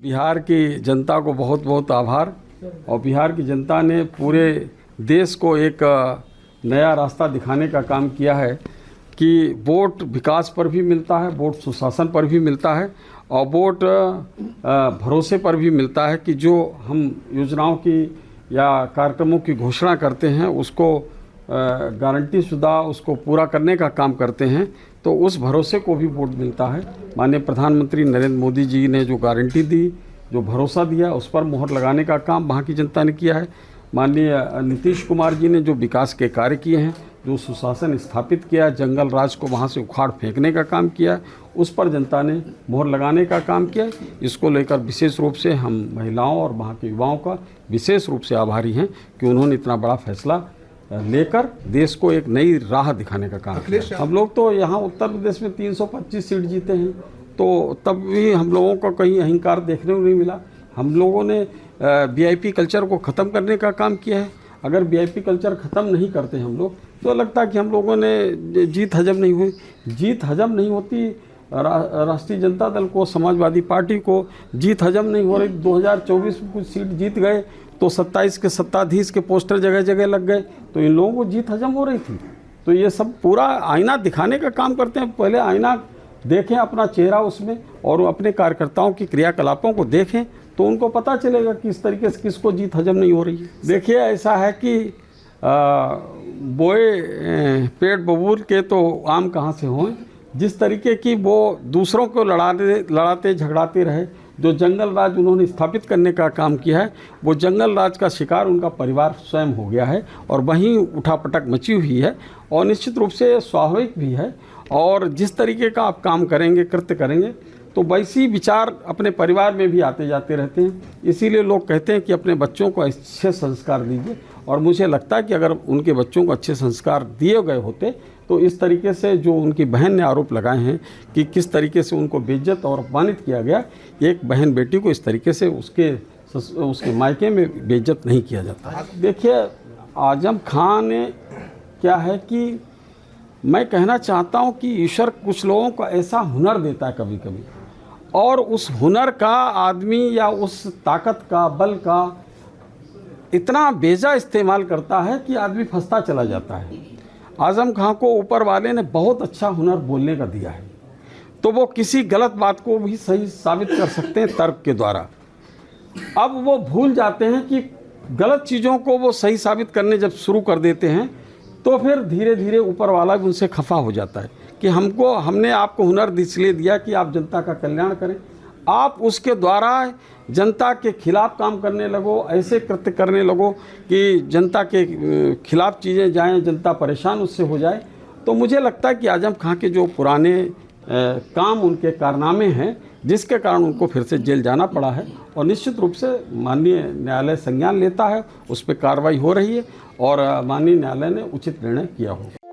बिहार की जनता को बहुत बहुत आभार। और बिहार की जनता ने पूरे देश को एक नया रास्ता दिखाने का काम किया है कि वोट विकास पर भी मिलता है, वोट सुशासन पर भी मिलता है और वोट भरोसे पर भी मिलता है कि जो हम योजनाओं की या कार्यक्रमों की घोषणा करते हैं उसको गारंटी शुदा उसको पूरा करने का काम करते हैं तो उस भरोसे को भी वोट मिलता है। माननीय प्रधानमंत्री नरेंद्र मोदी जी ने जो गारंटी दी, जो भरोसा दिया, उस पर मोहर लगाने का काम वहाँ की जनता ने किया है। माननीय नीतीश कुमार जी ने जो विकास के कार्य किए हैं, जो सुशासन स्थापित किया, जंगल राज को वहाँ से उखाड़ फेंकने का काम किया, उस पर जनता ने मोहर लगाने का काम किया। इसको लेकर विशेष रूप से हम महिलाओं और वहाँ के युवाओं का विशेष रूप से आभारी हैं कि उन्होंने इतना बड़ा फैसला लेकर देश को एक नई राह दिखाने का काम किया। हम लोग तो यहाँ उत्तर प्रदेश में 325 सीट जीते हैं, तो तब भी हम लोगों को कहीं अहंकार देखने को नहीं मिला। हम लोगों ने वीआईपी कल्चर को ख़त्म करने का काम किया है। अगर वीआईपी कल्चर ख़त्म नहीं करते हम लोग तो लगता है कि हम लोगों ने जीत हजम नहीं हुई। जीत हजम नहीं होती, राष्ट्रीय जनता दल को, समाजवादी पार्टी को जीत हजम नहीं हो रही। 2024 में कुछ सीट जीत गए तो 27 के सत्ताधीश के पोस्टर जगह जगह लग गए, तो इन लोगों को जीत हजम हो रही थी। तो ये सब पूरा आईना दिखाने का काम करते हैं। पहले आईना देखें अपना चेहरा उसमें और अपने कार्यकर्ताओं की क्रियाकलापों को देखें तो उनको पता चलेगा कि इस तरीके से किसको जीत हजम नहीं हो रही है। देखिए, ऐसा है कि बोए पेट बबूल के तो आम कहाँ से हों। जिस तरीके की वो दूसरों को लड़ाते झगड़ाते रहे, जो जंगल राज उन्होंने स्थापित करने का काम किया है, वो जंगल राज का शिकार उनका परिवार स्वयं हो गया है और वहीं उठापटक मची हुई है और निश्चित रूप से स्वाभाविक भी है। और जिस तरीके का आप काम करेंगे, कृत्य करेंगे, तो वैसी विचार अपने परिवार में भी आते जाते रहते हैं। इसीलिए लोग कहते हैं कि अपने बच्चों को अच्छे संस्कार दीजिए, और मुझे लगता है कि अगर उनके बच्चों को अच्छे संस्कार दिए गए होते तो इस तरीके से जो उनकी बहन ने आरोप लगाए हैं कि किस तरीके से उनको बेइज्जत और अपमानित किया गया, एक बहन बेटी को इस तरीके से उसके मायके में बेइज्जत नहीं किया जाता। देखिए, आजम खान ने क्या है कि मैं कहना चाहता हूं कि ईश्वर कुछ लोगों को ऐसा हुनर देता है कभी कभी, और उस हुनर का आदमी या उस ताकत का, बल का इतना बेजा इस्तेमाल करता है कि आदमी फंसता चला जाता है। आजम खां को ऊपर वाले ने बहुत अच्छा हुनर बोलने का दिया है, तो वो किसी गलत बात को भी सही साबित कर सकते हैं तर्क के द्वारा। अब वो भूल जाते हैं कि गलत चीज़ों को वो सही साबित करने जब शुरू कर देते हैं तो फिर धीरे धीरे ऊपर वाला भी उनसे खफा हो जाता है कि हमने आपको हुनर इसलिए दिया कि आप जनता का कल्याण करें। आप उसके द्वारा जनता के खिलाफ काम करने लगो, ऐसे कृत्य करने लगो कि जनता के खिलाफ चीज़ें जाएं, जनता परेशान उससे हो जाए। तो मुझे लगता है कि आजम खां के जो पुराने काम, उनके कारनामे हैं, जिसके कारण उनको फिर से जेल जाना पड़ा है, और निश्चित रूप से माननीय न्यायालय संज्ञान लेता है, उस पर कार्रवाई हो रही है और माननीय न्यायालय ने उचित निर्णय किया होगा।